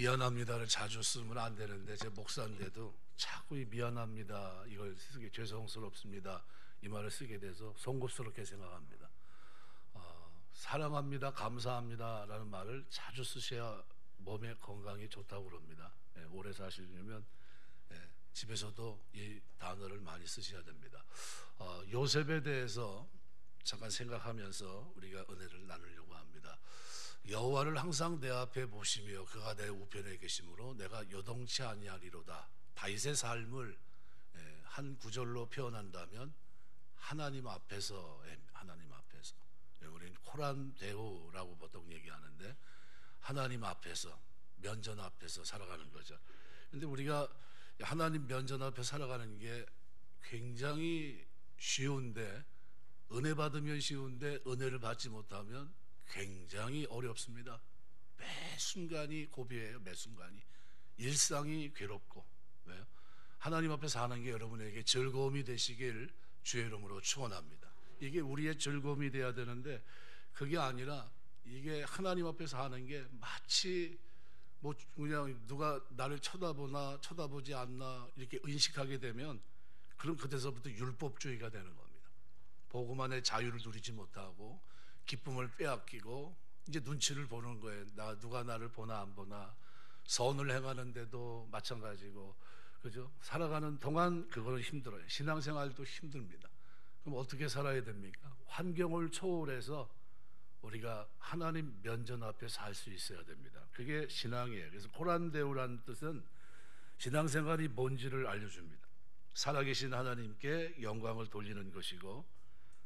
미안합니다를 자주 쓰면 안 되는데, 제 목사인데도 자꾸 이 미안합니다, 이걸 쓰게, 죄송스럽습니다, 이 말을 쓰게 돼서 송구스럽게 생각합니다. 사랑합니다, 감사합니다라는 말을 자주 쓰셔야 몸의 건강에 좋다고 그럽니다. 오래 사시려면 집에서도 이 단어를 많이 쓰셔야 됩니다. 요셉에 대해서 잠깐 생각하면서 우리가 은혜를 나누려고 합니다. 여호와를 항상 내 앞에 보시며 그가 내 우편에 계심으로 내가 요동치 아니하리로다. 다윗의 삶을 한 구절로 표현한다면 하나님 앞에서, 하나님 앞에서, 우리는 코란 대우라고 보통 얘기하는데 하나님 앞에서, 면전 앞에서 살아가는 거죠. 근데 우리가 하나님 면전 앞에 살아가는 게 굉장히 쉬운데, 은혜 받으면 쉬운데 은혜를 받지 못하면 굉장히 어렵습니다. 매 순간이 고비예요. 매 순간이. 일상이 괴롭고. 왜요? 하나님 앞에 사는 게 여러분에게 즐거움이 되시길 주의 이름으로 축원합니다. 이게 우리의 즐거움이 돼야 되는데 그게 아니라, 이게 하나님 앞에서 하는 게 마치 뭐 그냥 누가 나를 쳐다보나 쳐다보지 않나 이렇게 의식하게 되면, 그럼 그때서부터 율법주의가 되는 겁니다. 복음 안에 자유를 누리지 못하고 기쁨을 빼앗기고 이제 눈치를 보는 거예요. 누가 나를 보나 안 보나. 선을 행하는데도 마찬가지고, 그죠? 살아가는 동안 그거는 힘들어요. 신앙생활도 힘듭니다. 그럼 어떻게 살아야 됩니까? 환경을 초월해서 우리가 하나님 면전 앞에 살 수 있어야 됩니다. 그게 신앙이에요. 그래서 코란데우라는 뜻은 신앙생활이 뭔지를 알려줍니다. 살아계신 하나님께 영광을 돌리는 것이고,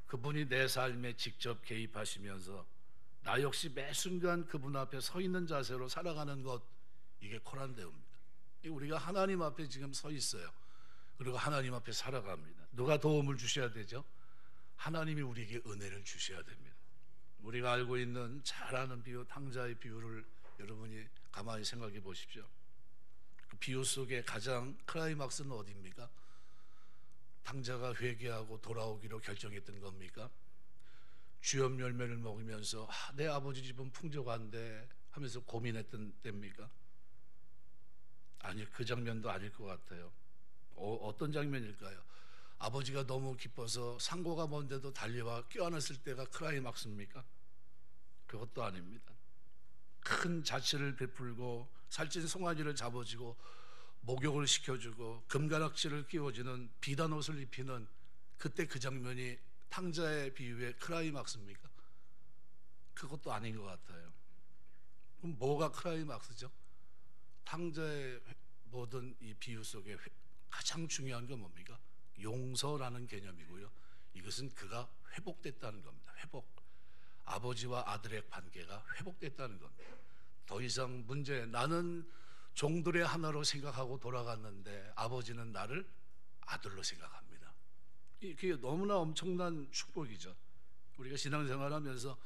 그분이 내 삶에 직접 개입하시면서 나 역시 매 순간 그분 앞에 서 있는 자세로 살아가는 것, 이게 코란데우입니다. 우리가 하나님 앞에 지금 서 있어요. 그리고 하나님 앞에 살아갑니다. 누가 도움을 주셔야 되죠? 하나님이 우리에게 은혜를 주셔야 됩니다. 우리가 알고 있는 잘 아는 비유, 탕자의 비유를 여러분이 가만히 생각해 보십시오. 그 비유 속에 가장 클라이막스는 어디입니까? 탕자가 회개하고 돌아오기로 결정했던 겁니까? 주염 열매를 먹으면서 내 아버지 집은 풍족한데 하면서 고민했던 때입니까? 아니, 그 장면도 아닐 것 같아요. 어떤 장면일까요? 아버지가 너무 기뻐서 상고가 먼데도 달려와 껴안았을 때가 클라이막스입니까? 그것도 아닙니다. 큰 자치를 베풀고 살찐 송아지를 잡아주고 목욕을 시켜주고 금가락지를 끼워주는 비단 옷을 입히는 그때 그 장면이 탕자의 비유의 클라이막스입니까? 그것도 아닌 것 같아요. 그럼 뭐가 클라이막스죠? 탕자의 모든 이 비유 속에 가장 중요한 건 뭡니까? 용서라는 개념이고요. 이것은 그가 회복됐다는 겁니다. 회복. 아버지와 아들의 관계가 회복됐다는 겁니다. 더 이상 나는 종들의 하나로 생각하고 돌아갔는데 아버지는 나를 아들로 생각합니다. 이게 너무나 엄청난 축복이죠. 우리가 신앙생활하면서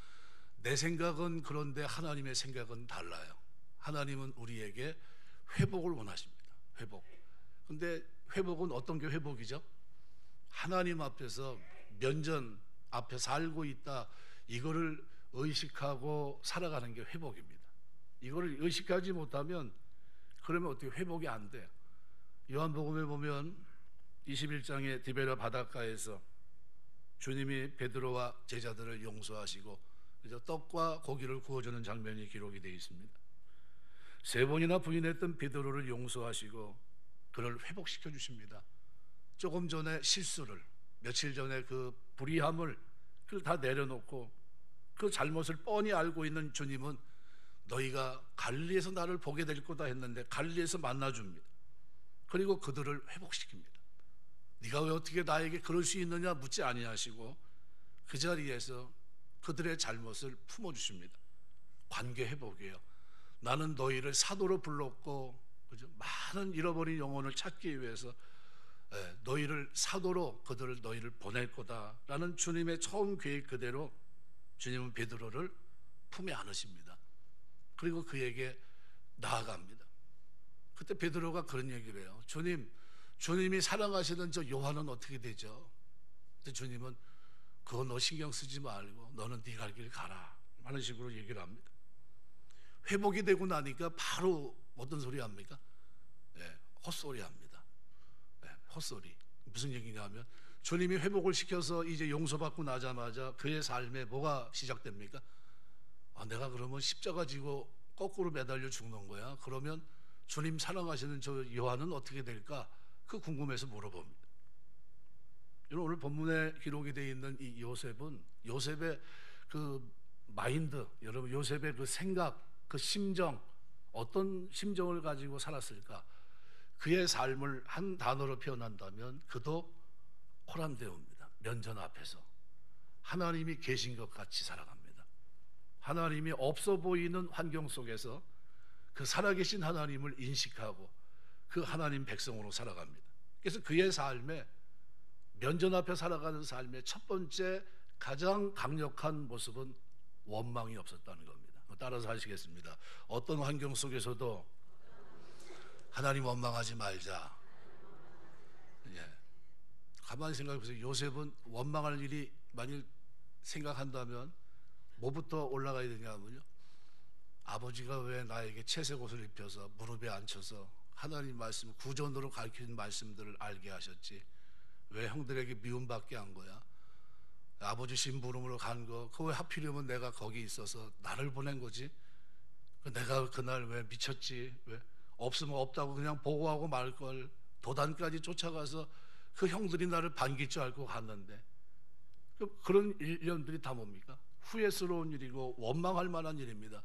내 생각은 그런데 하나님의 생각은 달라요. 하나님은 우리에게 회복을 원하십니다. 회복. 근데 회복은 어떤 게 회복이죠? 하나님 앞에서 면전 앞에 살고 있다, 이거를 의식하고 살아가는 게 회복입니다. 이거를 의식하지 못하면 그러면 어떻게 회복이 안 돼요. 요한복음에 보면 21장의 디베랴 바닷가에서 주님이 베드로와 제자들을 용서하시고 그래서 떡과 고기를 구워주는 장면이 기록이 되어 있습니다. 3번이나 부인했던 베드로를 용서하시고 그를 회복시켜 주십니다. 조금 전에 실수를, 며칠 전에 그 불의함을 그걸 다 내려놓고 그 잘못을 뻔히 알고 있는 주님은 너희가 갈릴리에서 나를 보게 될 거다 했는데 갈릴리에서 만나줍니다. 그리고 그들을 회복시킵니다. 네가 왜 어떻게 나에게 그럴 수 있느냐 묻지 아니하시고 그 자리에서 그들의 잘못을 품어주십니다. 관계 회복이에요. 나는 너희를 사도로 불렀고, 그죠? 많은 잃어버린 영혼을 찾기 위해서 너희를 사도로 너희를 보낼 거다라는 주님의 처음 계획 그대로 주님은 베드로를 품에 안으십니다. 그리고 그에게 나아갑니다. 그때 베드로가 그런 얘기를 해요. 주님이 사랑하시는 저 요한은 어떻게 되죠? 근데 주님은 그거 너 신경 쓰지 말고 너는 네 갈 길 가라 하는 식으로 얘기를 합니다. 회복이 되고 나니까 바로 어떤 소리 합니까? 헛소리 합니다. 헛소리. 무슨 얘기냐면 주님이 회복을 시켜서 이제 용서받고 나자마자 그의 삶에 뭐가 시작됩니까? 내가 그러면 십자가 지고 거꾸로 매달려 죽는 거야. 그러면 주님 사랑하시는 저 요한은 어떻게 될까? 그 궁금해서 물어봅니다. 여러분, 오늘 본문에 기록이 되어 있는 이 요셉은 요셉의 그 마인드, 여러분 요셉의 그 생각, 그 심정, 어떤 심정을 가지고 살았을까? 그의 삶을 한 단어로 표현한다면 그도 코람데오입니다. 면전 앞에서 하나님이 계신 것 같이 살아갑니다. 하나님이 없어 보이는 환경 속에서 그 살아계신 하나님을 인식하고 그 하나님 백성으로 살아갑니다. 그래서 그의 삶에 면전 앞에 살아가는 삶의 첫 번째 가장 강력한 모습은 원망이 없었다는 겁니다. 따라서 하시겠습니다. 어떤 환경 속에서도 하나님 원망하지 말자. 가만히 생각해 보세요. 요셉은 원망할 일이 만일 생각한다면 뭐부터 올라가야 되냐면요, 아버지가 왜 나에게 채색 옷을 입혀서 무릎에 앉혀서 하나님 말씀, 구전으로 가르치는 말씀들을 알게 하셨지? 왜 형들에게 미움받게 한 거야? 아버지 심부름으로 간 거, 그거 왜 하필이면 내가 거기 있어서 나를 보낸 거지? 내가 그날 왜 미쳤지? 왜 없으면 없다고 그냥 보고하고 말걸, 도단까지 쫓아가서 그 형들이 나를 반길 줄 알고 갔는데. 그런 일련들이 다 뭡니까? 후회스러운 일이고 원망할 만한 일입니다.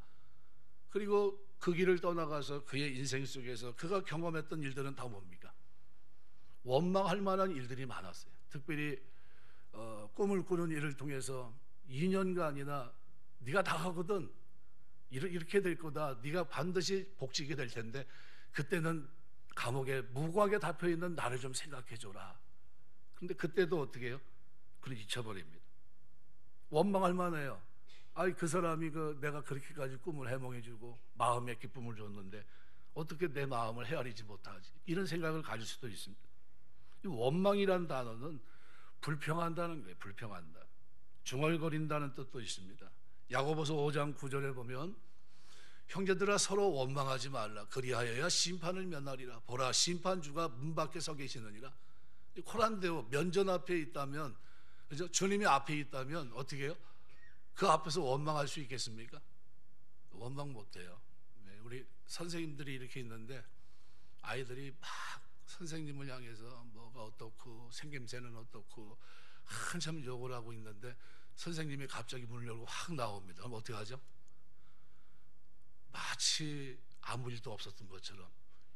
그리고 그 길을 떠나가서 그의 인생 속에서 그가 경험했던 일들은 다 뭡니까? 원망할 만한 일들이 많았어요. 특별히 꿈을 꾸는 일을 통해서 2년간이나 네가 다 하거든, 이렇게 될 거다, 네가 반드시 복지게 될 텐데 그때는 감옥에 무고하게 잡혀있는 나를 좀 생각해 줘라. 근데 그때도 어떻게 해요? 그걸 잊혀버립니다. 원망할 만해요. 그 사람이 내가 그렇게까지 꿈을 해몽해 주고 마음의 기쁨을 줬는데 어떻게 내 마음을 헤아리지 못하지? 이런 생각을 가질 수도 있습니다. 이 원망이라는 단어는 불평한다는 거예요. 불평한다. 중얼거린다는 뜻도 있습니다. 야고보서 5장 9절에 보면 형제들아 서로 원망하지 말라. 그리하여야 심판을 면하리라. 보라, 심판주가 문 밖에 서 계시느니라. 코란데오, 면전 앞에 있다면, 그죠? 주님이 앞에 있다면 어떻게 해요? 그 앞에서 원망할 수 있겠습니까? 원망 못해요. 우리 선생님들이 이렇게 있는데 아이들이 막 선생님을 향해서 뭐가 어떻고 생김새는 어떻고 한참 욕을 하고 있는데 선생님이 갑자기 문을 열고 확 나옵니다. 그럼 어떻게 하죠? 마치 아무 일도 없었던 것처럼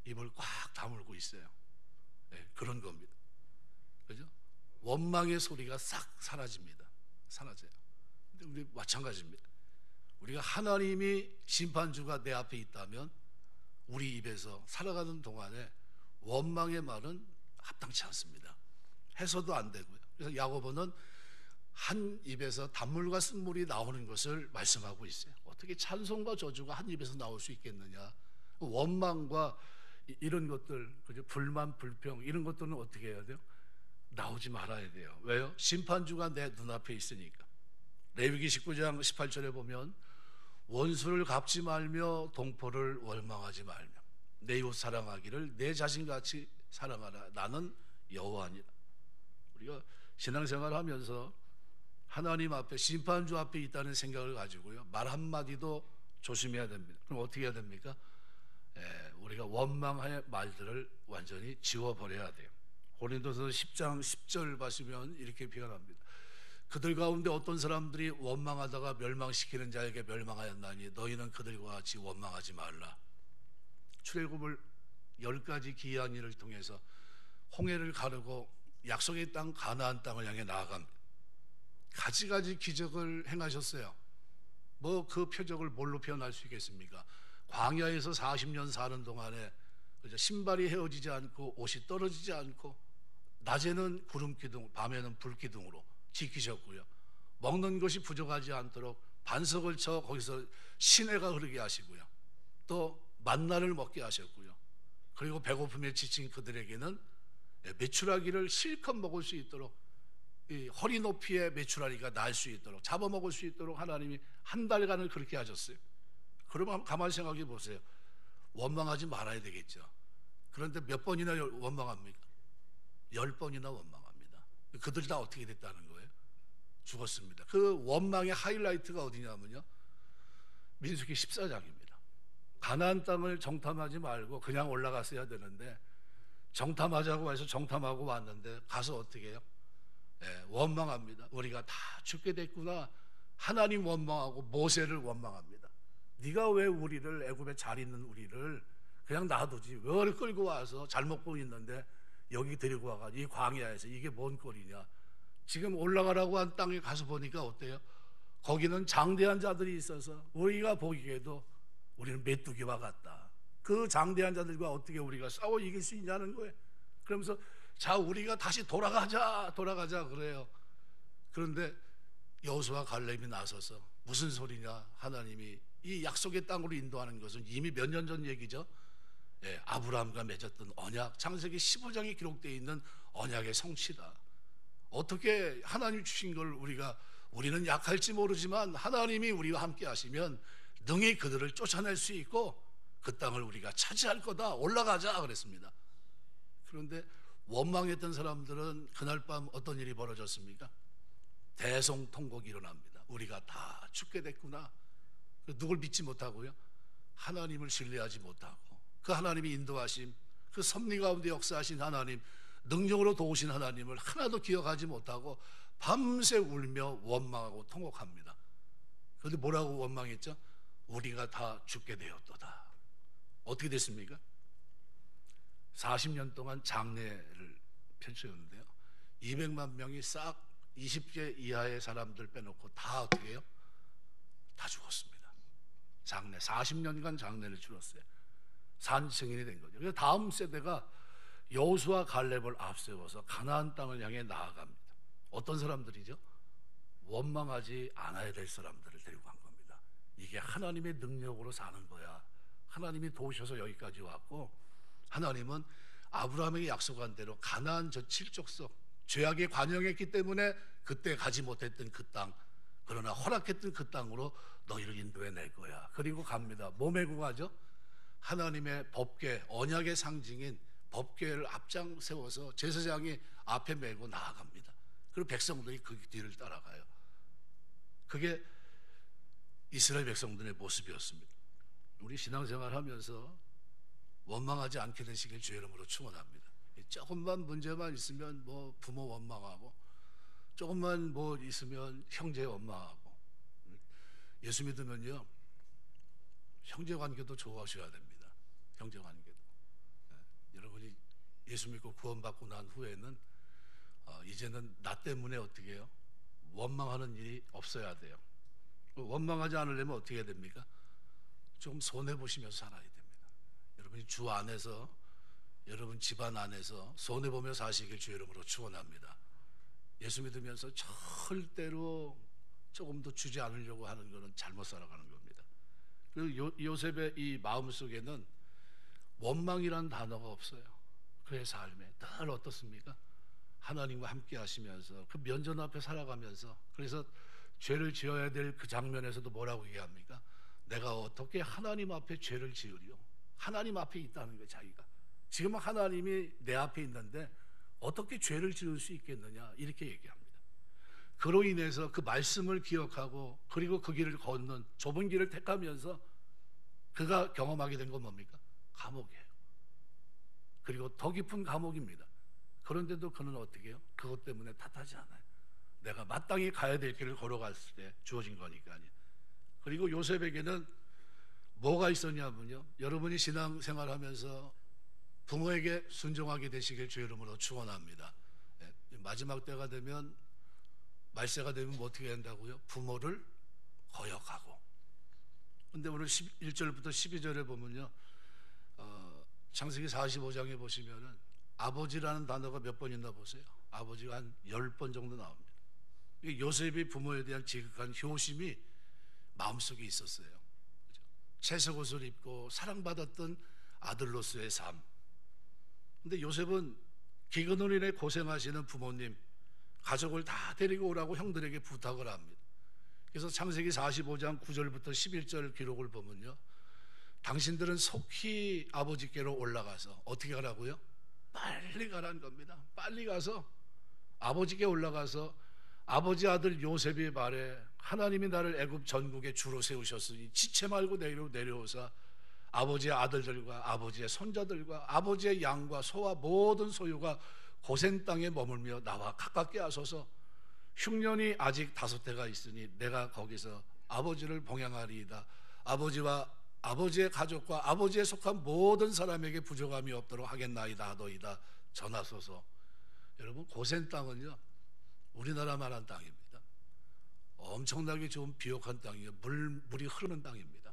입을 꽉 다물고 있어요. 그런 겁니다. 그죠? 원망의 소리가 싹 사라집니다. 사라져요. 근데 우리 마찬가지입니다. 우리가 하나님이 심판주가 내 앞에 있다면 우리 입에서 살아가는 동안에 원망의 말은 합당치 않습니다. 해서도 안 되고요. 그래서 야고보는 한 입에서 단물과 쓴물이 나오는 것을 말씀하고 있어요. 어떻게 찬송과 저주가 한 입에서 나올 수 있겠느냐? 원망과 이런 것들, 불만, 불평 이런 것들은 어떻게 해야 돼요? 나오지 말아야 돼요. 왜요? 심판주가 내 눈앞에 있으니까. 레위기 19장 18절에 보면 원수를 갚지 말며 동포를 원망하지 말며 내 이웃 사랑하기를 내 자신같이 사랑하라. 나는 여호와니라. 우리가 신앙생활을 하면서 하나님 앞에, 심판주 앞에 있다는 생각을 가지고요, 말 한마디도 조심해야 됩니다. 그럼 어떻게 해야 됩니까? 우리가 원망의 말들을 완전히 지워버려야 돼요. 고린도서 10장 10절 보시면 이렇게 표현합니다. 그들 가운데 어떤 사람들이 원망하다가 멸망시키는 자에게 멸망하였나니 너희는 그들과 같이 원망하지 말라. 출애굽을 10가지 기이한 일을 통해서 홍해를 가르고 약속의 땅 가나안 땅을 향해 나아갑니다. 가지가지 기적을 행하셨어요. 뭐 그 표적을 뭘로 표현할 수 있겠습니까? 광야에서 40년 사는 동안에 신발이 헤어지지 않고 옷이 떨어지지 않고 낮에는 구름기둥, 밤에는 불기둥으로 지키셨고요. 먹는 것이 부족하지 않도록 반석을 쳐 거기서 시내가 흐르게 하시고요. 또 만나를 먹게 하셨고요. 그리고 배고픔에 지친 그들에게는 메추라기를 실컷 먹을 수 있도록, 이 허리 높이의 메추라기가 날 수 있도록, 잡아먹을 수 있도록 하나님이 한 달간을 그렇게 하셨어요. 그러면 가만히 생각해 보세요. 원망하지 말아야 되겠죠. 그런데 몇 번이나 원망합니까? 10번이나 원망합니다. 그들이 다 어떻게 됐다는 거예요? 죽었습니다. 그 원망의 하이라이트가 어디냐면요, 민수기 14장입니다. 가나안 땅을 정탐하지 말고 그냥 올라갔어야 되는데, 정탐하자고 해서 정탐하고 왔는데 가서 어떻게 해요? 원망합니다. 우리가 다 죽게 됐구나. 하나님 원망하고 모세를 원망합니다. 네가 왜 우리를, 애굽에 잘 있는 우리를 그냥 놔두지, 왜 끌고 와서 잘 먹고 있는데 여기 데리고 와가지고 이 광야에서 이게 뭔 꼴이냐. 지금 올라가라고 한 땅에 가서 보니까 어때요? 거기는 장대한 자들이 있어서 우리가 보기에도 우리는 메뚜기와 같다. 그 장대한 자들과 어떻게 우리가 싸워 이길 수 있냐는 거예요. 그러면서 자, 우리가 다시 돌아가자 그래요. 그런데 여호수아 갈렙이 나서서 무슨 소리냐, 하나님이 이 약속의 땅으로 인도하는 것은 이미 몇 년 전 얘기죠. 아브라함과 맺었던 언약, 창세기 15장에 기록되어 있는 언약의 성취다. 어떻게 하나님 주신 걸 우리는 약할지 모르지만 하나님이 우리와 함께 하시면 능히 그들을 쫓아낼 수 있고 그 땅을 우리가 차지할 거다. 올라가자 그랬습니다. 그런데 원망했던 사람들은 그날 밤 어떤 일이 벌어졌습니까? 대성통곡이 일어납니다. 우리가 다 죽게 됐구나. 누굴 믿지 못하고요, 하나님을 신뢰하지 못하고 그 하나님이 인도하심, 그 섭리 가운데 역사하신 하나님, 능력으로 도우신 하나님을 하나도 기억하지 못하고 밤새 울며 원망하고 통곡합니다. 그런데 뭐라고 원망했죠? 우리가 다 죽게 되었도다. 어떻게 됐습니까? 40년 동안 장례를 펼쳤는데요, 200만 명이 싹 20세 이하의 사람들 빼놓고 다 어떻게 해요? 다 죽었습니다. 장례, 40년간 장례를 치렀어요. 산증인이 된 거죠. 그래서 다음 세대가 여호수아 갈렙을 앞세워서 가나안 땅을 향해 나아갑니다. 어떤 사람들이죠? 원망하지 않아야 될 사람들을 데리고 간 겁니다. 이게 하나님의 능력으로 사는 거야. 하나님이 도우셔서 여기까지 왔고, 하나님은 아브라함에게 약속한 대로 가나안 저 칠족석, 죄악에 관영했기 때문에 그때 가지 못했던 그 땅, 그러나 허락했던 그 땅으로 너희를 인도해 낼 거야. 그리고 갑니다. 뭐 메고 가죠? 하나님의 법궤, 언약의 상징인 법궤를 앞장 세워서 제사장이 앞에 메고 나아갑니다. 그리고 백성들이 그 뒤를 따라가요. 그게 이스라엘 백성들의 모습이었습니다. 우리 신앙생활 하면서 원망하지 않게 되시길 주의 이름으로 축원합니다. 조금만 문제만 있으면 뭐 부모 원망하고, 조금만 뭐 있으면 형제 원망하고. 예수 믿으면요, 형제 관계도 좋아하셔야 됩니다. 형제 관계도. 여러분이 예수 믿고 구원받고 난 후에는 이제는 나 때문에 어떻게 해요? 원망하는 일이 없어야 돼요. 원망하지 않으려면 어떻게 해야 됩니까? 좀 손해보시면서 살아야 됩니다. 여러분이 주 안에서, 여러분 집안 안에서 손해보며 사시길 주의 이름으로 축원합니다. 예수 믿으면서 절대로 조금도 주지 않으려고 하는 것은 잘못 살아가는 겁니다. 그리고 요셉의 이 마음속에는 원망이란 단어가 없어요. 그의 삶에 늘 어떻습니까? 하나님과 함께 하시면서 그 면전 앞에 살아가면서, 그래서 죄를 지어야 될 그 장면에서도 뭐라고 얘기합니까? 내가 어떻게 하나님 앞에 죄를 지으리요? 하나님 앞에 있다는 거예요. 자기가 지금 하나님이 내 앞에 있는데 어떻게 죄를 지을 수 있겠느냐, 이렇게 얘기합니다. 그로 인해서 그 말씀을 기억하고 그리고 그 길을 걷는, 좁은 길을 택하면서 그가 경험하게 된 건 뭡니까? 감옥이에요. 그리고 더 깊은 감옥입니다. 그런데도 그는 어떻게 해요? 그것 때문에 탓하지 않아요. 내가 마땅히 가야 될 길을 걸어갔을 때 주어진 거니까요. 그리고 요셉에게는 뭐가 있었냐면요, 여러분이 신앙생활하면서 부모에게 순종하게 되시길 주의 이름으로 축원합니다. 마지막 때가 되면, 말세가 되면 뭐 어떻게 한다고요? 부모를 거역하고. 근데 오늘 1절부터 12절에 보면요, 창세기 45장에 보시면은 아버지라는 단어가 몇 번 있나 보세요. 아버지가 한 10번 정도 나옵니다. 요셉이 부모에 대한 지극한 효심이 마음속에 있었어요. 채색옷을 입고 사랑받았던 아들로서의 삶. 근데 요셉은 기근으로 인해 고생하시는 부모님, 가족을 다 데리고 오라고 형들에게 부탁을 합니다. 그래서 창세기 45장 9절부터 11절 기록을 보면요, 당신들은 속히 아버지께로 올라가서 어떻게 가라고요? 빨리 가라는 겁니다. 빨리 가서 아버지께 올라가서 아버지 아들 요셉이 말해 하나님이 나를 애굽 전국에 주로 세우셨으니 지체 말고 내려오사 아버지의 아들들과 아버지의 손자들과 아버지의 양과 소와 모든 소유가 고센 땅에 머물며 나와 가깝게 하소서. 흉년이 아직 5해가 있으니 내가 거기서 아버지를 봉양하리이다. 아버지와 아버지의 가족과 아버지에 속한 모든 사람에게 부족함이 없도록 하겠나이다 하더이다. 전하소서. 여러분, 고센 땅은요, 우리나라만한 땅입니다. 엄청나게 좋은 비옥한 땅이에요. 물이 흐르는 땅입니다.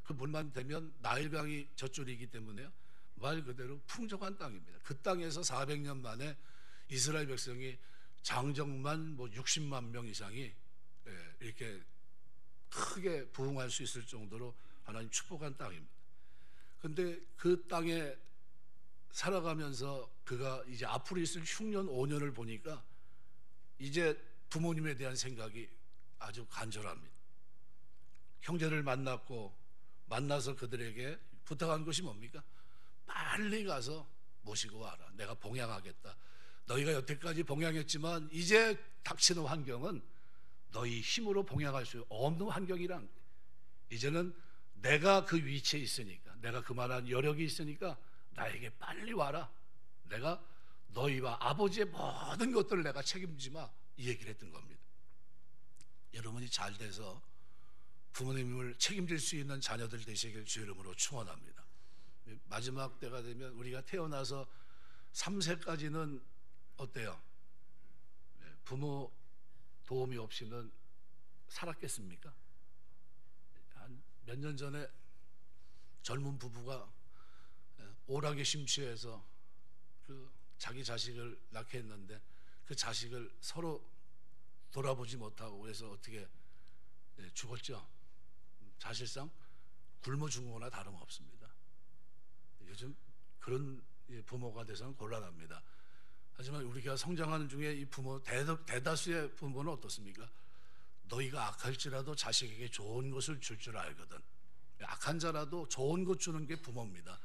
그 물만 되면 나일강이 젖줄이기 때문에요, 말 그대로 풍족한 땅입니다. 그 땅에서 400년 만에 이스라엘 백성이 장정만 60만 명 이상이 이렇게 크게 부흥할 수 있을 정도로 하나님 축복한 땅입니다. 근데 그 땅에 살아가면서 그가 이제 앞으로 있을 흉년 5년을 보니까 이제 부모님에 대한 생각이 아주 간절합니다. 형제를 만나서 그들에게 부탁한 것이 뭡니까? 빨리 가서 모시고 와라. 내가 봉양하겠다. 너희가 여태까지 봉양했지만 이제 닥치는 환경은 너희 힘으로 봉양할 수 없는 환경이란, 이제는 내가 그 위치에 있으니까, 내가 그만한 여력이 있으니까 나에게 빨리 와라. 내가 너희와 아버지의 모든 것들을 내가 책임지마, 이 얘기를 했던 겁니다. 여러분이 잘 돼서 부모님을 책임질 수 있는 자녀들 되시길 주 이름으로 축원합니다. 마지막 때가 되면 우리가 태어나서 3세까지는 어때요? 부모 도움이 없이는 살았겠습니까? 한 몇 년 전에 젊은 부부가 오락에 심취해서 그 자기 자식을 낳게 했는데 그 자식을 서로 돌아보지 못하고 그래서 어떻게 죽었죠. 사실상 굶어 죽은 거나 다름없습니다. 요즘 그런 부모가 돼서는 곤란합니다. 하지만 우리가 성장하는 중에 이 부모, 대다수의 부모는 어떻습니까? 너희가 악할지라도 자식에게 좋은 것을 줄 줄 알거든. 악한 자라도 좋은 것 주는 게 부모입니다.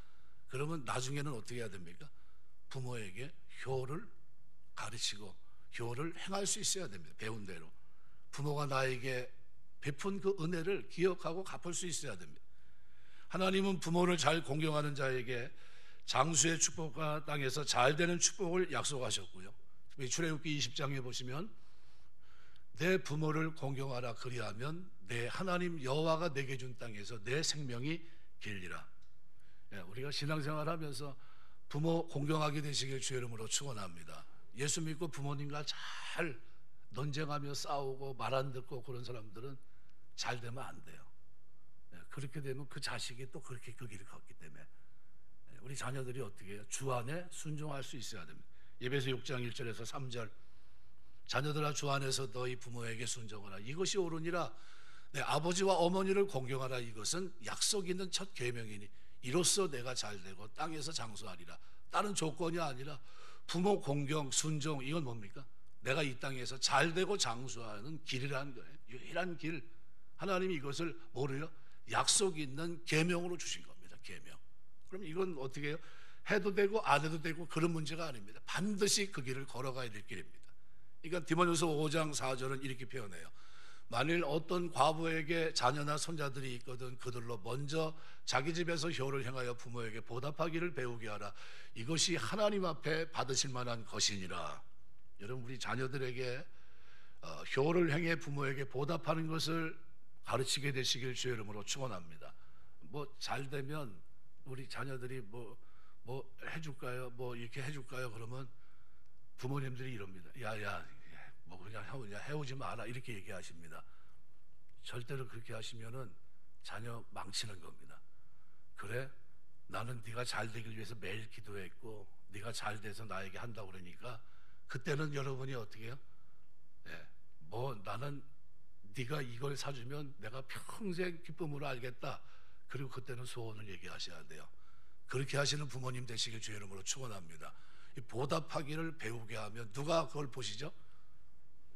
그러면 나중에는 어떻게 해야 됩니까? 부모에게 효를 가르치고 효를 행할 수 있어야 됩니다. 배운 대로. 부모가 나에게 베푼 그 은혜를 기억하고 갚을 수 있어야 됩니다. 하나님은 부모를 잘 공경하는 자에게 장수의 축복과 땅에서 잘 되는 축복을 약속하셨고요. 출애굽기 20장에 보시면 내 부모를 공경하라 그리하면 내 하나님 여호와가 내게 준 땅에서 내 생명이 길리라. 우리가 신앙생활하면서 부모 공경하게 되시길 주의 이름으로 축원합니다. 예수 믿고 부모님과 잘 논쟁하며 싸우고 말 안 듣고 그런 사람들은 잘 되면 안 돼요. 그렇게 되면 그 자식이 또 그렇게 그 길을 걷기 때문에 우리 자녀들이 어떻게 해요? 주 안에 순종할 수 있어야 됩니다. 에베소 6장 1절에서 3절, 자녀들아 주 안에서 너희 부모에게 순종하라. 이것이 옳으니라. 내 아버지와 어머니를 공경하라. 이것은 약속 있는 첫 계명이니 이로써 내가 잘되고 땅에서 장수하리라. 다른 조건이 아니라 부모 공경, 순종, 이건 뭡니까? 내가 이 땅에서 잘되고 장수하는 길이라는 거예요. 유일한 길. 하나님이 이것을 뭐래요? 약속 있는 계명으로 주신 겁니다. 계명. 그럼 이건 어떻게 해요? 해도 되고 안 해도 되고 그런 문제가 아닙니다. 반드시 그 길을 걸어가야 될 길입니다. 그러니까 디모데후서 5장 4절은 이렇게 표현해요. 만일 어떤 과부에게 자녀나 손자들이 있거든 그들로 먼저 자기 집에서 효를 행하여 부모에게 보답하기를 배우게 하라. 이것이 하나님 앞에 받으실 만한 것이니라. 여러분, 우리 자녀들에게 효를 행해 부모에게 보답하는 것을 가르치게 되시길 주의 이름으로 축원합니다. 뭐 잘 되면 우리 자녀들이 뭐 해줄까요? 뭐 이렇게 해줄까요? 그러면 부모님들이 이럽니다. 야야, 뭐 그냥 해오지 마라, 이렇게 얘기하십니다. 절대로 그렇게 하시면은 자녀 망치는 겁니다. 그래? 나는 네가 잘 되길 위해서 매일 기도했고 네가 잘 돼서 나에게 한다고 그러니까 그때는 여러분이 어떻게 해요? 뭐 나는 네가 이걸 사주면 내가 평생 기쁨으로 알겠다. 그리고 그때는 소원을 얘기하셔야 돼요. 그렇게 하시는 부모님 되시길 주의 이름으로 축원합니다. 보답하기를 배우게 하면 누가 그걸 보시죠?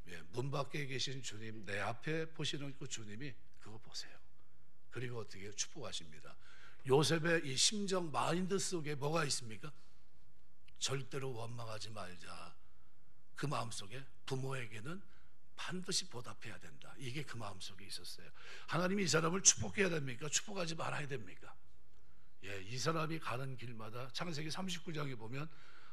예, 문 밖에 계신 주님, 내 앞에 보시는 그 주님이 그거 보세요. 그리고 어떻게 축복하십니다. 요셉의 이 심정 마인드 속에 뭐가 있습니까? 절대로 원망하지 말자. 그 마음속에 부모에게는 반드시 보답해야 된다. 이게 그 마음속에 있었어요. 하나님이 이 사람을 축복해야 됩니까? 축복하지 말아야 됩니까? 예, 이 사람이 가는 길마다 창세기 39장에 보면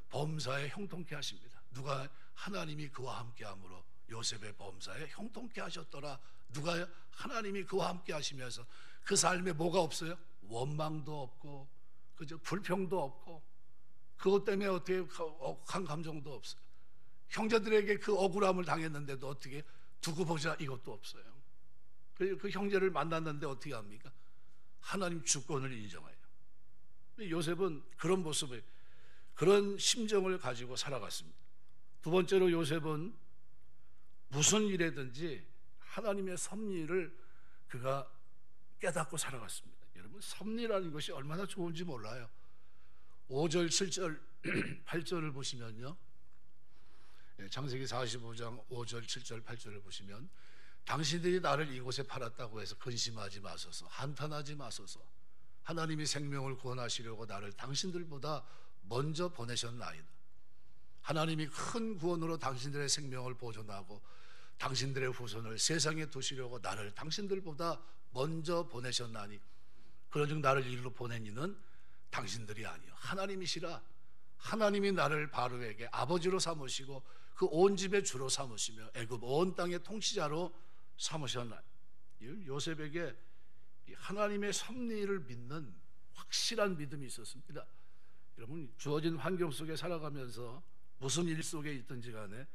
범사에 형통케 하십니다. 누가? 하나님이 그와 함께함으로 요셉의 범사에 형통케 하셨더라. 누가요? 하나님이 그와 함께 하시면서 그 삶에 뭐가 없어요? 원망도 없고, 그죠? 불평도 없고, 그것 때문에 어떻게 억한 감정도 없어요. 형제들에게 그 억울함을 당했는데도 어떻게 두고 보자 이것도 없어요. 그리고 그 형제를 만났는데 어떻게 합니까? 하나님 주권을 인정해요. 요셉은 그런 모습을, 그런 심정을 가지고 살아갔습니다. 두 번째로 요셉은 무슨 일에든지 하나님의 섭리를 그가 깨닫고 살아갔습니다. 여러분, 섭리라는 것이 얼마나 좋은지 몰라요. 5절, 7절, 8절을 보시면요, 창세기 45장 5절, 7절, 8절을 보시면 당신들이 나를 이곳에 팔았다고 해서 근심하지 마소서, 한탄하지 마소서. 하나님이 생명을 구원하시려고 나를 당신들보다 먼저 보내셨나이다. 하나님이 큰 구원으로 당신들의 생명을 보존하고 당신들의 후손을 세상에 두시려고 나를 당신들보다 먼저 보내셨나니 그런즉 나를 이리로 보낸 이는 당신들이 아니요 하나님이시라. 하나님이 나를 바로에게 아버지로 삼으시고 그 온 집의 주로 삼으시며 애굽 온 땅의 통치자로 삼으셨나니. 요셉에게 하나님의 섭리를 믿는 확실한 믿음이 있었습니다. 여러분, 주어진 환경 속에 살아가면서 무슨 일 속에 있든지 간에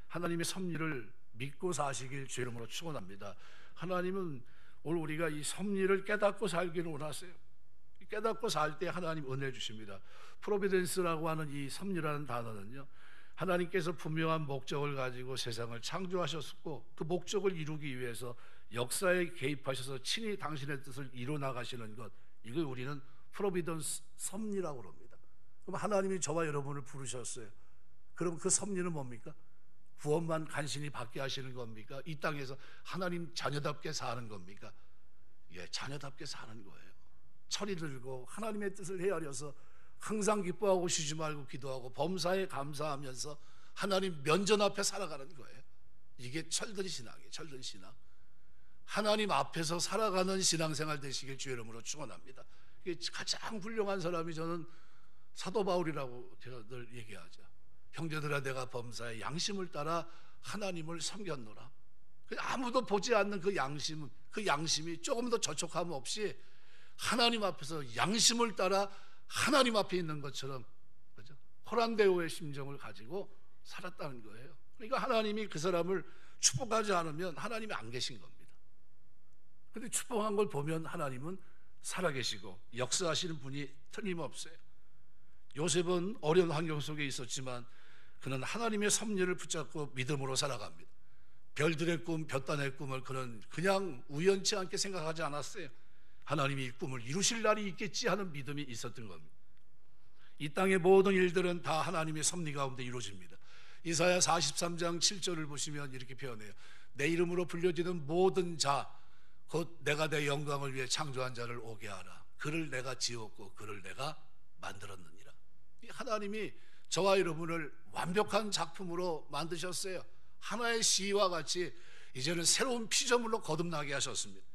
하나님의 섭리를 믿고 사시길 주 이름으로 축원합니다. 하나님은 오늘 우리가 이 섭리를 깨닫고 살기를 원하세요. 깨닫고 살 때 하나님 은혜 주십니다. 프로비덴스라고 하는 이 섭리라는 단어는요, 하나님께서 분명한 목적을 가지고 세상을 창조하셨고 그 목적을 이루기 위해서 역사에 개입하셔서 친히 당신의 뜻을 이뤄 나가시는 것, 이걸 우리는 프로비던스 섭리라고 합니다. 그럼 하나님이 저와 여러분을 부르셨어요. 그럼 그 섭리는 뭡니까? 구원만 간신히 받게 하시는 겁니까? 이 땅에서 하나님 자녀답게 사는 겁니까? 예, 자녀답게 사는 거예요. 철이 들고 하나님의 뜻을 헤아려서 항상 기뻐하고 쉬지 말고 기도하고 범사에 감사하면서 하나님 면전 앞에 살아가는 거예요. 이게 철든 신앙이에요. 철든 신앙. 하나님 앞에서 살아가는 신앙생활 되시길 주의 이름으로 축원합니다. 이게 가장 훌륭한 사람이 저는 사도 바울이라고 제가 늘 얘기하죠. 형제들아, 내가 범사에 양심을 따라 하나님을 섬겼노라. 아무도 보지 않는 그 양심이 조금 더 저촉함 없이 하나님 앞에서 양심을 따라 하나님 앞에 있는 것처럼, 그죠? 호란데오의 심정을 가지고 살았다는 거예요. 그러니까 하나님이 그 사람을 축복하지 않으면 하나님이 안 계신 겁니다. 그런데 축복한 걸 보면 하나님은 살아계시고 역사하시는 분이 틀림없어요. 요셉은 어려운 환경 속에 있었지만 그는 하나님의 섭리를 붙잡고 믿음으로 살아갑니다. 별들의 꿈, 볕단의 꿈을 그는 그냥 우연치 않게 생각하지 않았어요. 하나님이 이 꿈을 이루실 날이 있겠지 하는 믿음이 있었던 겁니다. 이 땅의 모든 일들은 다 하나님의 섭리 가운데 이루어집니다. 이사야 43장 7절을 보시면 이렇게 표현해요. 내 이름으로 불려지는 모든 자, 곧 내가 내 영광을 위해 창조한 자를 오게 하라. 그를 내가 지었고 그를 내가 만들었느니라. 하나님이 저와 여러분을 완벽한 작품으로 만드셨어요. 하나의 시와 같이 이제는 새로운 피조물로 거듭나게 하셨습니다.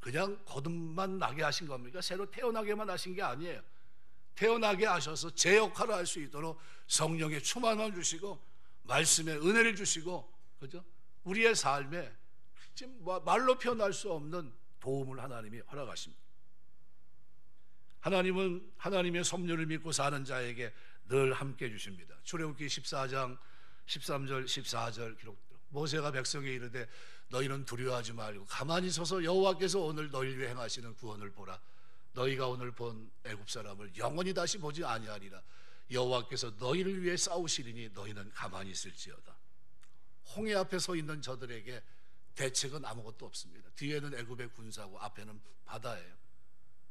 그냥 거듭만 나게 하신 겁니까? 새로 태어나게만 하신 게 아니에요. 태어나게 하셔서 제 역할을 할 수 있도록 성령의 충만함을 주시고 말씀의 은혜를 주시고, 그죠? 우리의 삶에 지금 말로 표현할 수 없는 도움을 하나님이 허락하십니다. 하나님은 하나님의 섭리를 믿고 사는 자에게 늘 함께 주십니다. 출애굽기 14장 13절 14절 기록대로 모세가 백성에 이르되 너희는 두려워하지 말고 가만히 서서 여호와께서 오늘 너희를 위해 행하시는 구원을 보라. 너희가 오늘 본 애굽 사람을 영원히 다시 보지 아니하리라. 여호와께서 너희를 위해 싸우시리니 너희는 가만히 있을지어다. 홍해 앞에 서 있는 저들에게 대책은 아무것도 없습니다. 뒤에는 애굽의 군사고 앞에는 바다예요.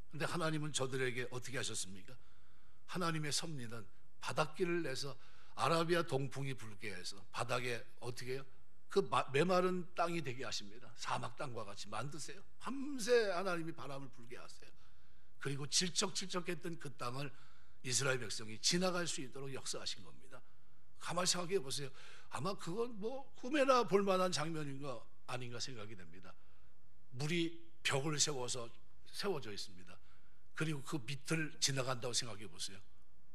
그런데 하나님은 저들에게 어떻게 하셨습니까? 하나님의 섭리는 바닷길을 내서 아라비아 동풍이 불게 해서 바닥에 어떻게 해요? 그 메마른 땅이 되게 하십니다. 사막 땅과 같이 만드세요. 밤새 하나님이 바람을 불게 하세요. 그리고 질척질척했던 그 땅을 이스라엘 백성이 지나갈 수 있도록 역사하신 겁니다. 가만히 생각해 보세요. 아마 그건 뭐 꿈에나 볼 만한 장면인가 아닌가 생각이 됩니다. 물이 벽을 세워져 있습니다. 그리고 그 밑을 지나간다고 생각해 보세요.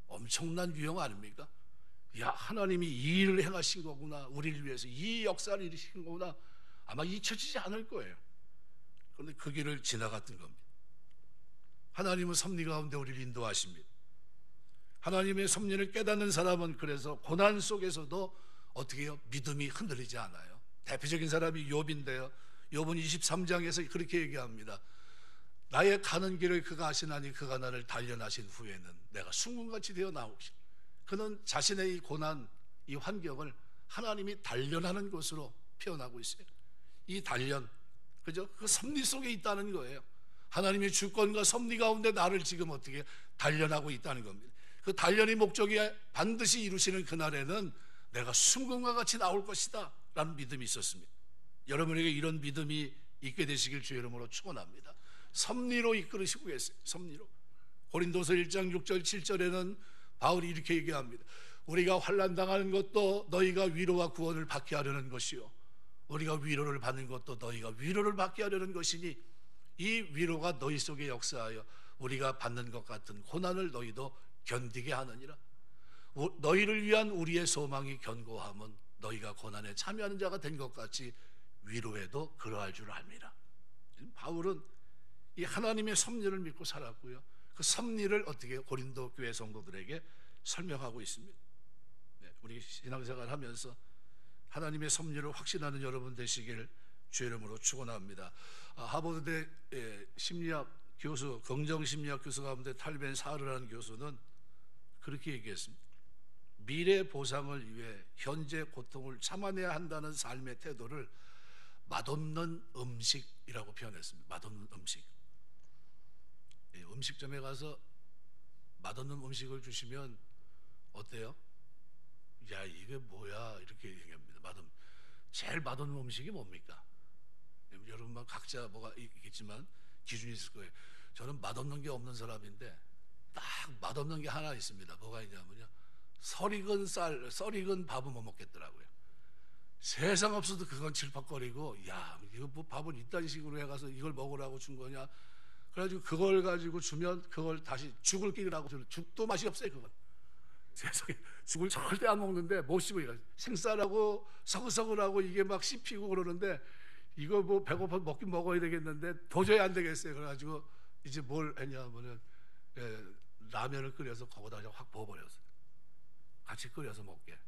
엄청난 유형 아닙니까? 야, 하나님이 이 일을 행하신 거구나, 우리를 위해서 이 역사를 일으킨 거구나, 아마 잊혀지지 않을 거예요. 그런데 그 길을 지나갔던 겁니다. 하나님은 섭리 가운데 우리를 인도하십니다. 하나님의 섭리를 깨닫는 사람은 그래서 고난 속에서도 어떻게 해요? 믿음이 흔들리지 않아요. 대표적인 사람이 욥인데요, 욥은 23장에서 그렇게 얘기합니다. 나의 가는 길을 그가 아시나니 그가 나를 단련하신 후에는 내가 순금같이 되어 나오시오. 그는 자신의 이 고난, 이 환경을 하나님이 단련하는 것으로 표현하고 있어요. 이 단련, 그죠? 그 섭리 속에 있다는 거예요. 하나님의 주권과 섭리 가운데 나를 지금 어떻게 단련하고 있다는 겁니다. 그 단련의 목적이 반드시 이루시는 그날에는 내가 순금과 같이 나올 것이다 라는 믿음이 있었습니다. 여러분에게 이런 믿음이 있게 되시길 주의 이름으로 축원합니다. 섭리로 이끌으시고 계세요. 섭리로. 고린도서 1장 6절 7절에는 바울이 이렇게 얘기합니다. 우리가 환난 당하는 것도 너희가 위로와 구원을 받게 하려는 것이요, 우리가 위로를 받는 것도 너희가 위로를 받게 하려는 것이니 이 위로가 너희 속에 역사하여 우리가 받는 것 같은 고난을 너희도 견디게 하느니라. 너희를 위한 우리의 소망이 견고함은 너희가 고난에 참여하는 자가 된 것 같이 위로에도 그러할 줄 압니다. 바울은 이 하나님의 섭리를 믿고 살았고요, 그 섭리를 어떻게 고린도 교회 성도들에게 설명하고 있습니다. 우리 신앙생활 하면서 하나님의 섭리를 확신하는 여러분 되시길 주의 이름으로 축원합니다. 하버드대 심리학 교수, 긍정심리학 교수 가운데 탈벤 사르라는 교수는 그렇게 얘기했습니다. 미래 보상을 위해 현재 고통을 참아내야 한다는 삶의 태도를 맛없는 음식이라고 표현했습니다. 맛없는 음식. 음식점에 가서 맛없는 음식을 주시면 어때요? 야, 이게 뭐야? 이렇게 얘기합니다. 제일 맛없는 음식이 뭡니까? 여러분만 각자 뭐가 있겠지만 기준이 있을 거예요. 저는 맛없는 게 없는 사람인데 딱 맛없는 게 하나 있습니다. 뭐가 있냐면요, 썰익은 밥은 못 먹겠더라고요. 세상 없어도 그건 질퍽거리고, 야, 이거 뭐 밥을 이딴 식으로 해가서 이걸 먹으라고 준 거냐. 그래가지고 그걸 가지고 주면 그걸 다시 죽을 끼라고 주는, 죽도 맛이 없어요. 그건 세상에 죽을 절대 안 먹는데 못 씹어요. 생쌀하고 서글서글하고 이게 막 씹히고 그러는데 이거 뭐 배고파 먹긴 먹어야 되겠는데 도저히 안 되겠어요. 그래가지고 이제 뭘 했냐면은 라면을 끓여서 거기다 그냥 확 부어버렸어요. 같이 끓여서 먹게.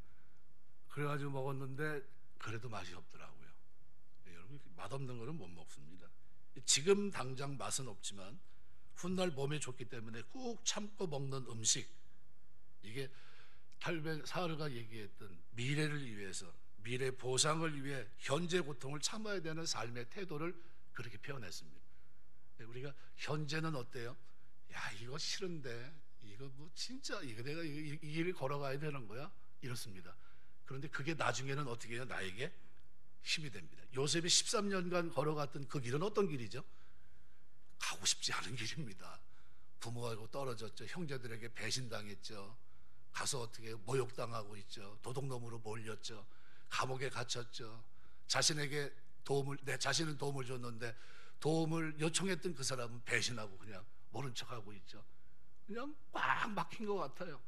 그래가지고 먹었는데 그래도 맛이 없더라고요. 여러분, 맛없는 거는 못 먹습니다. 지금 당장 맛은 없지만 훗날 몸에 좋기 때문에 꾹 참고 먹는 음식, 이게 탈벤 사르가 얘기했던 미래를 위해서, 미래 보상을 위해 현재 고통을 참아야 되는 삶의 태도를 그렇게 표현했습니다. 우리가 현재는 어때요? 야, 이거 싫은데 이거 뭐 진짜 이거 내가 이 길을 걸어가야 되는 거야? 이렇습니다. 그런데 그게 나중에는 어떻게 해요? 나에게 힘이 됩니다. 요셉이 13년간 걸어갔던 그 길은 어떤 길이죠? 가고 싶지 않은 길입니다. 부모하고 떨어졌죠. 형제들에게 배신당했죠. 가서 어떻게 모욕당하고 있죠. 도둑놈으로 몰렸죠. 감옥에 갇혔죠. 내 자신은 도움을 줬는데 도움을 요청했던 그 사람은 배신하고 그냥 모른 척하고 있죠. 그냥 꽉 막힌 것 같아요.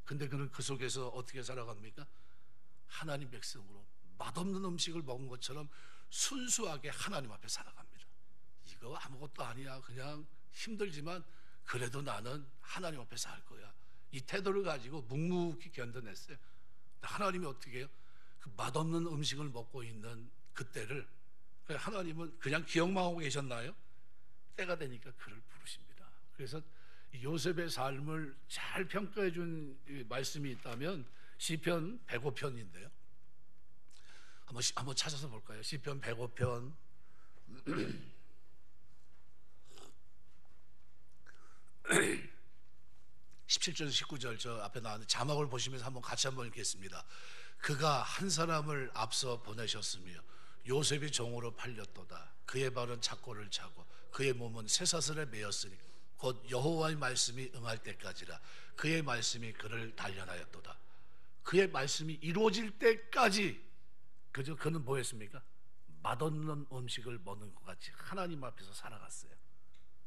근데 그는 그 속에서 어떻게 살아갑니까? 하나님 백성으로 맛없는 음식을 먹은 것처럼 순수하게 하나님 앞에 살아갑니다. 이거 아무것도 아니야. 그냥 힘들지만 그래도 나는 하나님 앞에 살 거야. 이 태도를 가지고 묵묵히 견뎌냈어요. 하나님이 어떻게 해요? 그 맛없는 음식을 먹고 있는 그때를 하나님은 그냥 기억만 하고 계셨나요? 때가 되니까 그를 부르십니다. 그래서 요셉의 삶을 잘 평가해 준 말씀이 있다면 시편 105편인데요. 한번 찾아서 볼까요? 시편 105편 17절 19절 저 앞에 나왔는 자막을 보시면서 같이 한번 읽겠습니다. 그가 한 사람을 앞서 보내셨으며 요셉이 종으로 팔렸도다. 그의 발은 착고를 차고 그의 몸은 쇠사슬에 매였으니 곧 여호와의 말씀이 응할 때까지라. 그의 말씀이 그를 단련하였도다. 그의 말씀이 이루어질 때까지 그저 그는 뭐 했습니까? 맛없는 음식을 먹는 것 같이 하나님 앞에서 살아갔어요.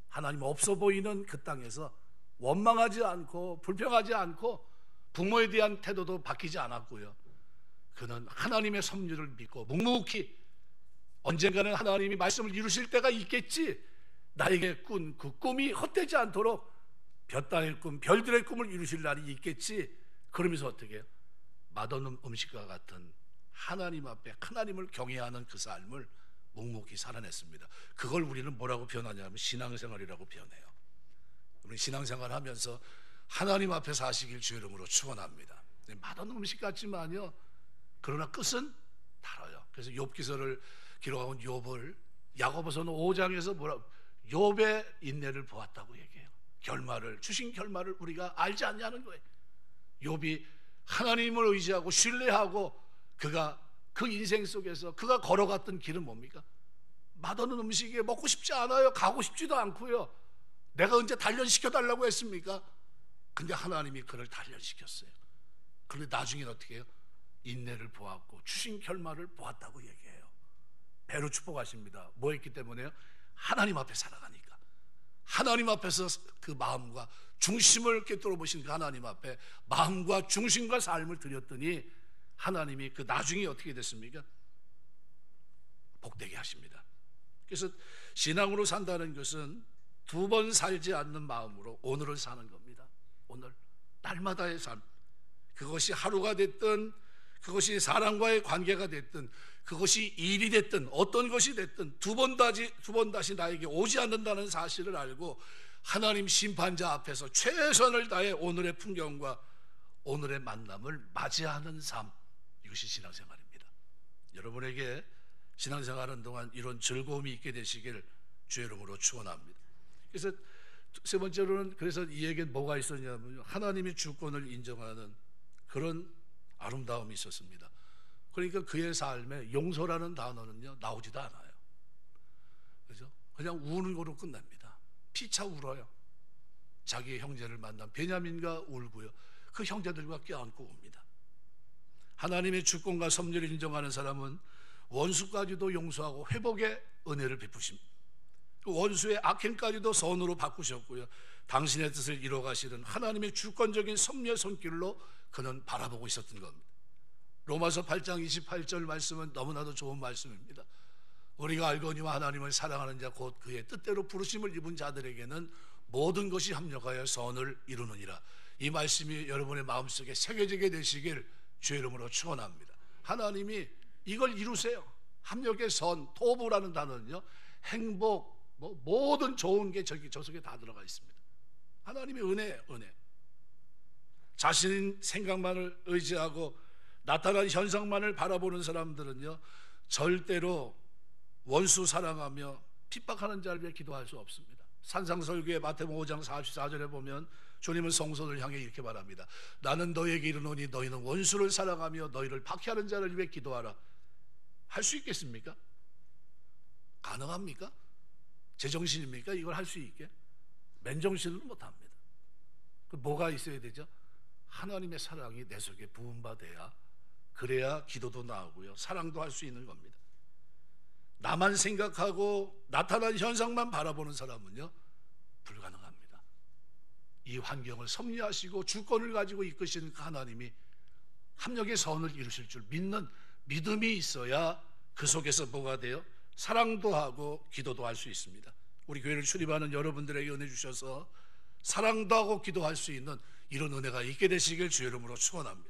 하나님 없어 보이는 그 땅에서 원망하지 않고 불평하지 않고 부모에 대한 태도도 바뀌지 않았고요. 그는 하나님의 섭리를 믿고 묵묵히 언젠가는 하나님이 말씀을 이루실 때가 있겠지, 나에게 꾼 그 꿈이 헛되지 않도록 볕땅의 꿈, 별들의 꿈을 이루실 날이 있겠지, 그러면서 어떻게 해요? 맛없는 음식과 같은 하나님 앞에 하나님을 경외하는 그 삶을 묵묵히 살아냈습니다. 그걸 우리는 뭐라고 표현하냐면 신앙생활이라고 표현해요. 우리 신앙생활 하면서 하나님 앞에 사시길 주의 이름으로 축원합니다. 맛없는 음식 같지만요, 그러나 끝은 달아요. 그래서 욥기서를 기록한 욥을 야고보서는 5장에서 욥의 인내를 보았다고 얘기해요. 결말을, 주신 결말을 우리가 알지 않냐는 거예요. 욥이 하나님을 의지하고 신뢰하고 그가 그 인생 속에서 그가 걸어갔던 길은 뭡니까? 맛없는 음식이 먹고 싶지 않아요. 가고 싶지도 않고요. 내가 언제 단련시켜달라고 했습니까? 근데 하나님이 그를 단련시켰어요. 그런데 나중에 어떻게 해요? 인내를 보았고 주신 결말을 보았다고 얘기해요. 배로 축복하십니다. 뭐 했기 때문에요? 하나님 앞에 살아가니까. 하나님 앞에서 그 마음과 중심을 꿰뚫어 보신 그 하나님 앞에 마음과 중심과 삶을 드렸더니 하나님이 그 나중에 어떻게 됐습니까? 복되게 하십니다. 그래서 신앙으로 산다는 것은 두 번 살지 않는 마음으로 오늘을 사는 겁니다. 오늘 날마다의 삶, 그것이 하루가 됐든 그것이 사람과의 관계가 됐든 그것이 일이 됐든 어떤 것이 됐든 두 번 다시 나에게 오지 않는다는 사실을 알고 하나님 심판자 앞에서 최선을 다해 오늘의 풍경과 오늘의 만남을 맞이하는 삶, 이것이 신앙생활입니다. 여러분에게 신앙생활하는 동안 이런 즐거움이 있게 되시길 주의 이름으로 축원합니다. 그래서 세 번째로는, 그래서 이 얘기는 뭐가 있었냐면 하나님이 주권을 인정하는 그런 아름다움이 있었습니다. 그러니까 그의 삶에 용서라는 단어는요 나오지도 않아요. 그죠? 그냥 우는 거로 끝납니다. 피차 울어요. 자기 형제를 만난 베냐민과 울고요, 그 형제들과 껴안고 옵니다. 하나님의 주권과 섭리를 인정하는 사람은 원수까지도 용서하고 회복의 은혜를 베푸십니다. 원수의 악행까지도 선으로 바꾸셨고요, 당신의 뜻을 이뤄가시는 하나님의 주권적인 섭리의 손길로 그는 바라보고 있었던 겁니다. 로마서 8장 28절 말씀은 너무나도 좋은 말씀입니다. 우리가 알거니와 하나님을 사랑하는 자 곧 그의 뜻대로 부르심을 입은 자들에게는 모든 것이 합력하여 선을 이루느니라. 이 말씀이 여러분의 마음속에 새겨지게 되시길 주의 이름으로 축원합니다. 하나님이 이걸 이루세요. 합력의 선, 토부라는 단어는요 행복, 모든 좋은 게 저 속에 다 들어가 있습니다. 하나님의 은혜. 자신 생각만을 의지하고 나타난 현상만을 바라보는 사람들은요 절대로 원수 사랑하며 핍박하는 자를 위해 기도할 수 없습니다. 산상설교의 마태복음 5장 44절에 보면 주님은 성도를 향해 이렇게 말합니다. 나는 너희에게 이르노니 너희는 원수를 사랑하며 너희를 박해하는 자를 위해 기도하라. 할 수 있겠습니까? 가능합니까? 제정신입니까? 이걸 할 수 있게? 맨정신으로 못합니다. 뭐가 있어야 되죠? 하나님의 사랑이 내 속에 부음받아야, 그래야 기도도 나오고요 사랑도 할 수 있는 겁니다. 나만 생각하고 나타난 현상만 바라보는 사람은요 불가능합니다. 이 환경을 섭리하시고 주권을 가지고 이끄시는 그 하나님이 합력의 선을 이루실 줄 믿는 믿음이 있어야 그 속에서 뭐가 돼요? 사랑도 하고 기도도 할 수 있습니다. 우리 교회를 출입하는 여러분들에게 은혜 주셔서 사랑도 하고 기도할 수 있는 이런 은혜가 있게 되시길 주의 이름으로 축원합니다.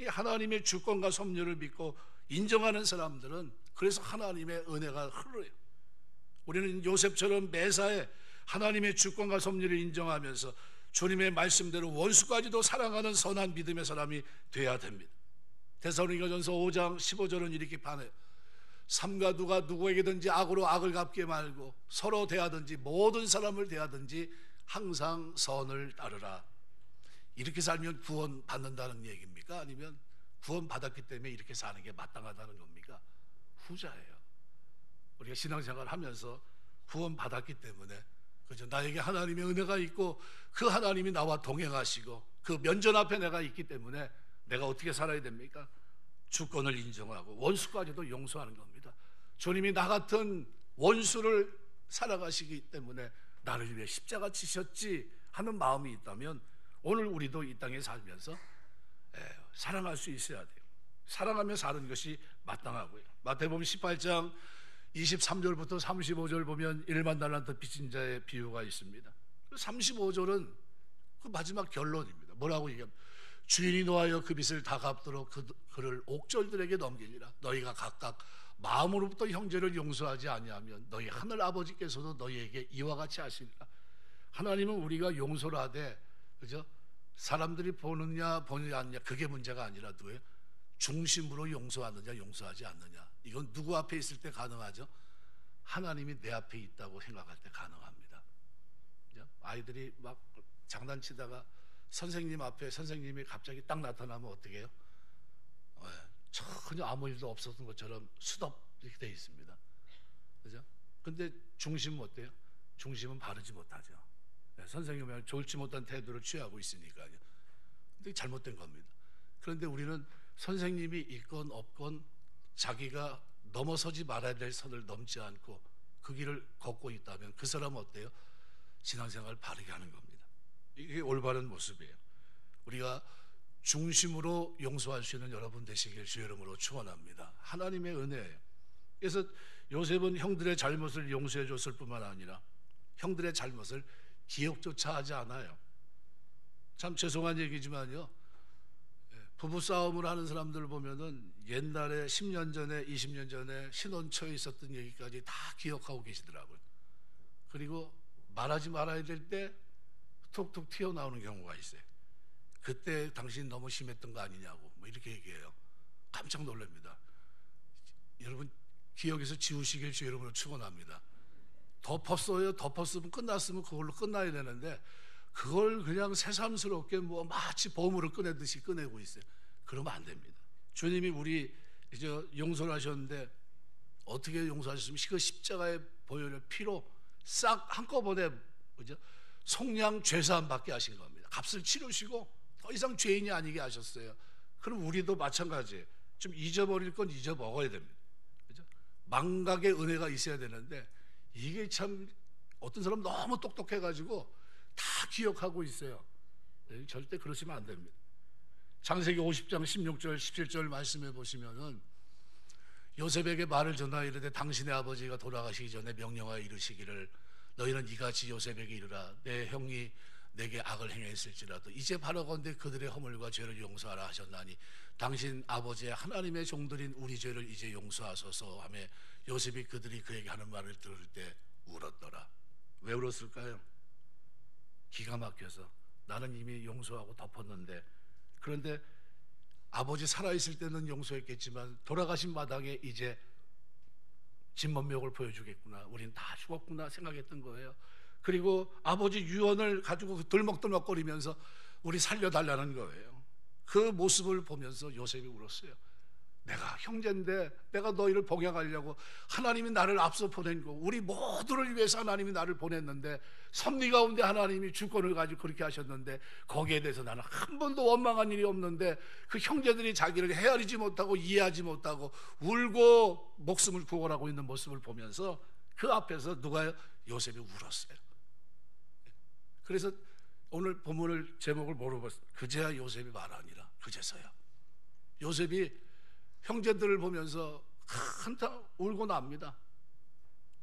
이 하나님의 주권과 섭리를 믿고 인정하는 사람들은 그래서 하나님의 은혜가 흘러요. 우리는 요셉처럼 매사에 하나님의 주권과 섭리를 인정하면서 주님의 말씀대로 원수까지도 사랑하는 선한 믿음의 사람이 돼야 됩니다. 데살로니가전서 5장 15절은 이렇게 반해요. 삼가 누가 누구에게든지 악으로 악을 갚게 말고 서로 대하든지 모든 사람을 대하든지 항상 선을 따르라. 이렇게 살면 구원 받는다는 얘기입니까? 아니면 구원받았기 때문에 이렇게 사는 게 마땅하다는 겁니까? 후자예요. 우리가 신앙생활 하면서 구원받았기 때문에, 그죠? 나에게 하나님의 은혜가 있고 그 하나님이 나와 동행하시고 그 면전 앞에 내가 있기 때문에 내가 어떻게 살아야 됩니까? 주권을 인정하고 원수까지도 용서하는 겁니다. 주님이 나 같은 원수를 살아가시기 때문에 나를 위해 십자가 지셨지 하는 마음이 있다면 오늘 우리도 이 땅에 살면서 사랑할 수 있어야 돼요. 사랑하며 사는 것이 마땅하고요. 마태복음 18장 23절부터 35절 보면 1만 달란트 빚진 자의 비유가 있습니다. 35절은 그 마지막 결론입니다. 뭐라고 얘기합니까? 주인이 노하여 그 빚을 다 갚도록 그를 옥졸들에게 넘기니라. 너희가 각각 마음으로부터 형제를 용서하지 아니하면 너희 하늘 아버지께서도 너희에게 이와 같이 하시리라. 하나님은 우리가 용서를 하되, 그죠? 사람들이 보느냐 보느냐 않느냐 그게 문제가 아니라 누구예요? 중심으로 용서하느냐 용서하지 않느냐. 이건 누구 앞에 있을 때 가능하죠? 하나님이 내 앞에 있다고 생각할 때 가능합니다. 그죠? 아이들이 막 장난치다가 선생님 앞에 선생님이 갑자기 딱 나타나면 어떻게 해요? 전혀 아무 일도 없었던 것처럼 수덥 이렇게 돼 있습니다. 그죠? 근데 중심은 어때요? 중심은 바르지 못하죠. 선생님이 좋지 못한 태도를 취하고 있으니까요. 근데 잘못된 겁니다. 그런데 우리는 선생님이 있건 없건 자기가 넘어서지 말아야 될 선을 넘지 않고 그 길을 걷고 있다면 그 사람은 어때요? 신앙생활을 바르게 하는 겁니다. 이게 올바른 모습이에요. 우리가 중심으로 용서할 수 있는 여러분 되시길 주의 이름으로 축원합니다. 하나님의 은혜예요. 그래서 요셉은 형들의 잘못을 용서해 줬을 뿐만 아니라 형들의 잘못을 기억조차 하지 않아요. 참 죄송한 얘기지만요, 부부싸움을 하는 사람들 보면은 옛날에 10년 전에 20년 전에 신혼초에 있었던 얘기까지 다 기억하고 계시더라고요. 그리고 말하지 말아야 될 때 툭툭 튀어나오는 경우가 있어요. 그때 당신 너무 심했던 거 아니냐고 뭐 이렇게 얘기해요. 깜짝 놀랍니다. 여러분 기억에서 지우시길 주의 이름으로 축원합니다. 덮었어요. 덮었으면 끝났으면 그걸로 끝나야 되는데 그걸 그냥 새삼스럽게 뭐 마치 보물을 꺼내듯이 꺼내고 있어요. 그러면 안 됩니다. 주님이 우리 이제 용서를 하셨는데 어떻게 용서하셨으면 그 십자가의 보혈의 피로 싹 한꺼번에, 그죠? 속량 죄사함 받게 하신 겁니다. 값을 치르시고 더 이상 죄인이 아니게 하셨어요. 그럼 우리도 마찬가지예요. 좀 잊어버릴 건 잊어먹어야 됩니다. 그죠? 망각의 은혜가 있어야 되는데 이게 참 어떤 사람 너무 똑똑해가지고 다 기억하고 있어요. 절대 그러시면 안 됩니다. 창세기 50장 16절 17절 말씀해 보시면은 요셉에게 말을 전하여 이르되 당신의 아버지가 돌아가시기 전에 명령하여 이르시기를 너희는 이같이 요셉에게 이르라 내 형이 내게 악을 행했을지라도 이제 바라건대 그들의 허물과 죄를 용서하라 하셨나니 당신 아버지의 하나님의 종들인 우리 죄를 이제 용서하소서 하며 요셉이 그들이 그에게 하는 말을 들을 때 울었더라. 왜 울었을까요? 기가 막혀서 나는 이미 용서하고 덮었는데, 그런데 아버지 살아있을 때는 용서했겠지만 돌아가신 마당에 이제 진면목을 보여주겠구나, 우린 다 죽었구나 생각했던 거예요. 그리고 아버지 유언을 가지고 들먹들먹거리면서 우리 살려달라는 거예요. 그 모습을 보면서 요셉이 울었어요. 내가 형제인데 내가 너희를 봉양하려고 하나님이 나를 앞서 보낸 거, 우리 모두를 위해서 하나님이 나를 보냈는데 섭리 가운데 하나님이 주권을 가지고 그렇게 하셨는데 거기에 대해서 나는 한 번도 원망한 일이 없는데 그 형제들이 자기를 헤아리지 못하고 이해하지 못하고 울고 목숨을 구원하고 있는 모습을 보면서 그 앞에서 누가요? 요셉이 울었어요. 그래서 오늘 본문을 제목을 뭐로 봤어요? 그제야 요셉이 말하니라. 그제서야 요셉이 형제들을 보면서 한참 울고 납니다.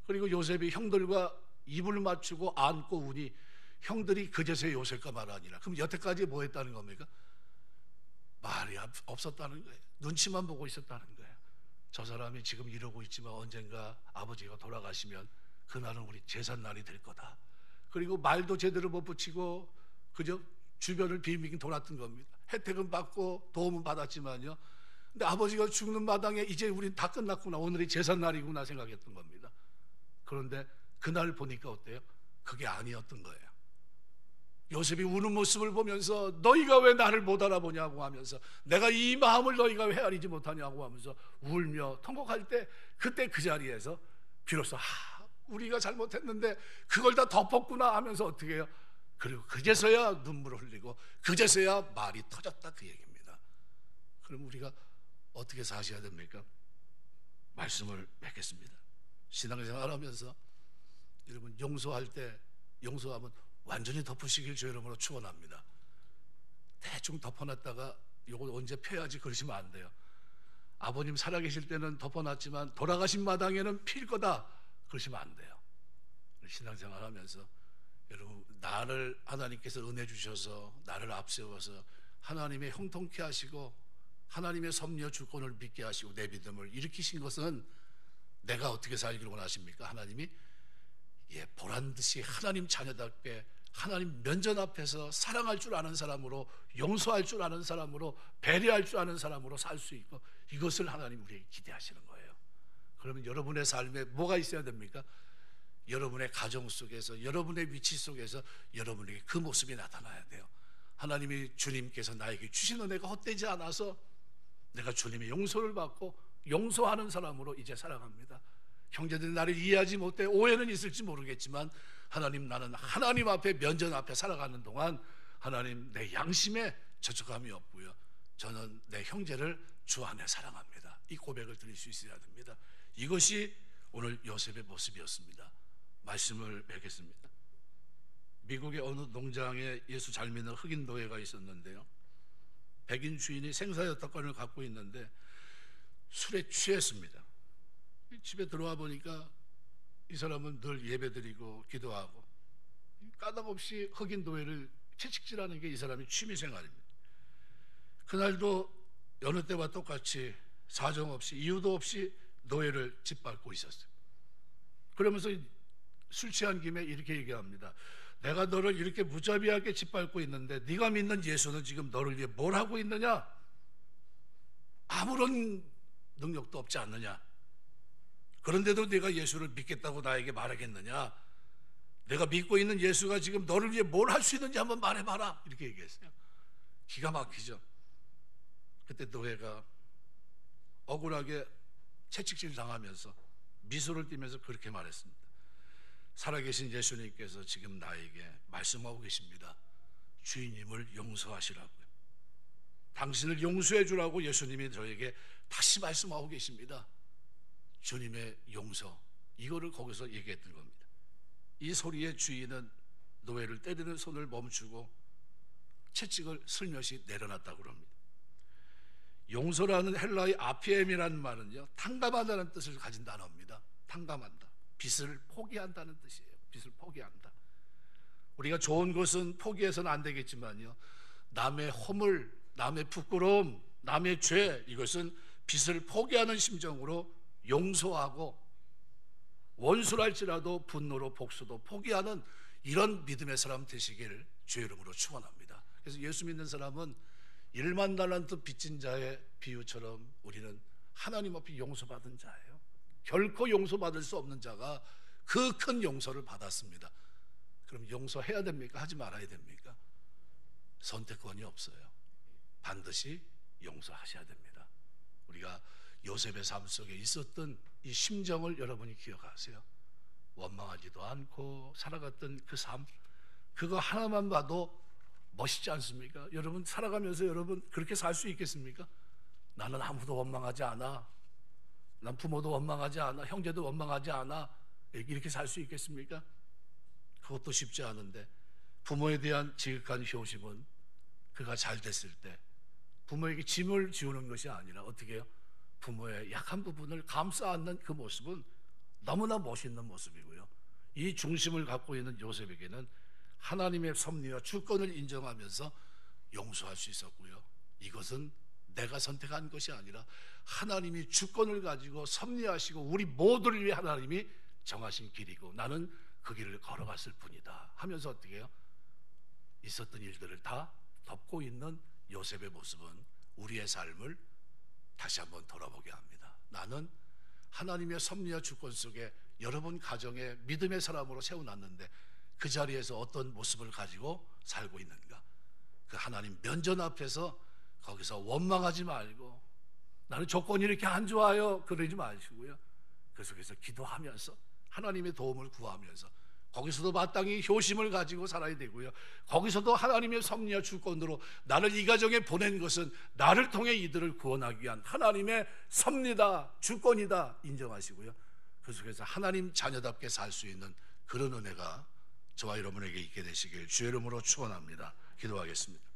그리고 요셉이 형들과 입을 맞추고 안고 우니 형들이 그제서야 요셉과 말하니라. 그럼 여태까지 뭐 했다는 겁니까? 말이 없었다는 거예요. 눈치만 보고 있었다는 거예요. 저 사람이 지금 이러고 있지만 언젠가 아버지가 돌아가시면 그날은 우리 제삿날이 될 거다. 그리고 말도 제대로 못 붙이고 그저 주변을 빙빙 돌았던 겁니다. 혜택은 받고 도움은 받았지만요. 근데 아버지가 죽는 마당에 이제 우린 다 끝났구나, 오늘이 제삿날이구나 생각했던 겁니다. 그런데 그날 보니까 어때요? 그게 아니었던 거예요. 요셉이 우는 모습을 보면서 너희가 왜 나를 못 알아보냐고 하면서 내가 이 마음을 너희가 왜 헤아리지 못하냐고 하면서 울며 통곡할 때 그때 그 자리에서 비로소 우리가 잘못했는데 그걸 다 덮었구나 하면서 어떻게 해요? 그리고 그제서야 눈물을 흘리고 그제서야 말이 터졌다 그 얘기입니다. 그럼 우리가 어떻게 사셔야 됩니까? 말씀을 맺겠습니다. 신앙생활 하면서 여러분 용서할 때 용서하면 완전히 덮으시길 주 이름으로 축원합니다. 대충 덮어놨다가 이거 언제 펴야지 그러시면 안 돼요. 아버님 살아계실 때는 덮어놨지만 돌아가신 마당에는 필 거다 그러시면 안 돼요. 신앙생활 하면서 여러분 나를 하나님께서 은혜 주셔서 나를 앞세워서 하나님의 형통케 하시고 하나님의 섭리와 주권을 믿게 하시고 내 믿음을 일으키신 것은 내가 어떻게 살기를 원하십니까? 하나님이 보란듯이 하나님 자녀답게 하나님 면전 앞에서 사랑할 줄 아는 사람으로 용서할 줄 아는 사람으로 배려할 줄 아는 사람으로 살 수 있고 이것을 하나님 우리에게 기대하시는 거예요. 그러면 여러분의 삶에 뭐가 있어야 됩니까? 여러분의 가정 속에서 여러분의 위치 속에서 여러분에게 그 모습이 나타나야 돼요. 하나님이 주님께서 나에게 주신 은혜가 헛되지 않아서 내가 주님의 용서를 받고 용서하는 사람으로 이제 살아갑니다. 형제들이 나를 이해하지 못해 오해는 있을지 모르겠지만 하나님 나는 하나님 앞에 면전 앞에 살아가는 동안 하나님 내 양심에 저촉함이 없고요. 저는 내 형제를 주 안에 사랑합니다. 이 고백을 드릴 수 있어야 됩니다. 이것이 오늘 요셉의 모습이었습니다. 말씀을 맺겠습니다. 미국의 어느 농장에 예수 잘 믿는 흑인 노예가 있었는데요. 백인 주인이 생사여탁권을 갖고 있는데 술에 취했습니다. 집에 들어와 보니까 이 사람은 늘 예배드리고 기도하고 까닭없이 흑인 노예를 채찍질하는 게 이 사람의 취미생활입니다. 그날도 여느 때와 똑같이 사정없이 이유도 없이 노예를 짓밟고 있었어요. 그러면서 술 취한 김에 이렇게 얘기합니다. 내가 너를 이렇게 무자비하게 짓밟고 있는데 네가 믿는 예수는 지금 너를 위해 뭘 하고 있느냐? 아무런 능력도 없지 않느냐? 그런데도 네가 예수를 믿겠다고 나에게 말하겠느냐? 내가 믿고 있는 예수가 지금 너를 위해 뭘 할 수 있는지 한번 말해봐라 이렇게 얘기했어요. 기가 막히죠. 그때 노예가 억울하게 채찍질 당하면서 미소를 띠면서 그렇게 말했습니다. 살아계신 예수님께서 지금 나에게 말씀하고 계십니다. 주인님을 용서하시라고요. 당신을 용서해 주라고 예수님이 저에게 다시 말씀하고 계십니다. 주님의 용서, 이거를 거기서 얘기했던 겁니다. 이 소리의 주인은 노예를 때리는 손을 멈추고 채찍을 슬며시 내려놨다고 합니다. 용서라는 헬라의 아피엠이라는 말은요, 탕감한다는 뜻을 가진 단어입니다. 탕감한다, 빚을 포기한다는 뜻이에요. 빚을 포기한다. 우리가 좋은 것은 포기해서는 안 되겠지만요, 남의 허물, 남의 부끄러움, 남의 죄, 이것은 빚을 포기하는 심정으로 용서하고 원수랄지라도 분노로 복수도 포기하는 이런 믿음의 사람 되시기를 주의 이름으로 축원합니다. 그래서 예수 믿는 사람은 1만 달란트 빚진 자의 비유처럼 우리는 하나님 앞에 용서받은 자예요. 결코 용서받을 수 없는 자가 그 큰 용서를 받았습니다. 그럼 용서해야 됩니까? 하지 말아야 됩니까? 선택권이 없어요. 반드시 용서하셔야 됩니다. 우리가 요셉의 삶 속에 있었던 이 심정을 여러분이 기억하세요. 원망하지도 않고 살아갔던 그 삶, 그거 하나만 봐도 멋있지 않습니까? 여러분 살아가면서 여러분 그렇게 살 수 있겠습니까? 나는 아무도 원망하지 않아, 난 부모도 원망하지 않아, 형제도 원망하지 않아, 이렇게 살 수 있겠습니까? 그것도 쉽지 않은데, 부모에 대한 지극한 효심은 그가 잘 됐을 때 부모에게 짐을 지우는 것이 아니라 어떻게 해요? 부모의 약한 부분을 감싸 안는 그 모습은 너무나 멋있는 모습이고요. 이 중심을 갖고 있는 요셉에게는 하나님의 섭리와 주권을 인정하면서 용서할 수 있었고요. 이것은 내가 선택한 것이 아니라 하나님이 주권을 가지고 섭리하시고 우리 모두를 위해 하나님이 정하신 길이고 나는 그 길을 걸어갔을 뿐이다 하면서 어떻게 해요? 있었던 일들을 다 덮고 있는 요셉의 모습은 우리의 삶을 다시 한번 돌아보게 합니다. 나는 하나님의 섭리와 주권 속에 여러분 가정에 믿음의 사람으로 세워놨는데 그 자리에서 어떤 모습을 가지고 살고 있는가? 그 하나님 면전 앞에서 거기서 원망하지 말고 나는 조건이 이렇게 안 좋아요 그러지 마시고요. 그 속에서 기도하면서 하나님의 도움을 구하면서 거기서도 마땅히 효심을 가지고 살아야 되고요. 거기서도 하나님의 섭리와 주권으로 나를 이 가정에 보낸 것은 나를 통해 이들을 구원하기 위한 하나님의 섭리다, 주권이다 인정하시고요. 그 속에서 하나님 자녀답게 살 수 있는 그런 은혜가 저와 여러분에게 있게 되시길 주의 이름으로 축원합니다. 기도하겠습니다.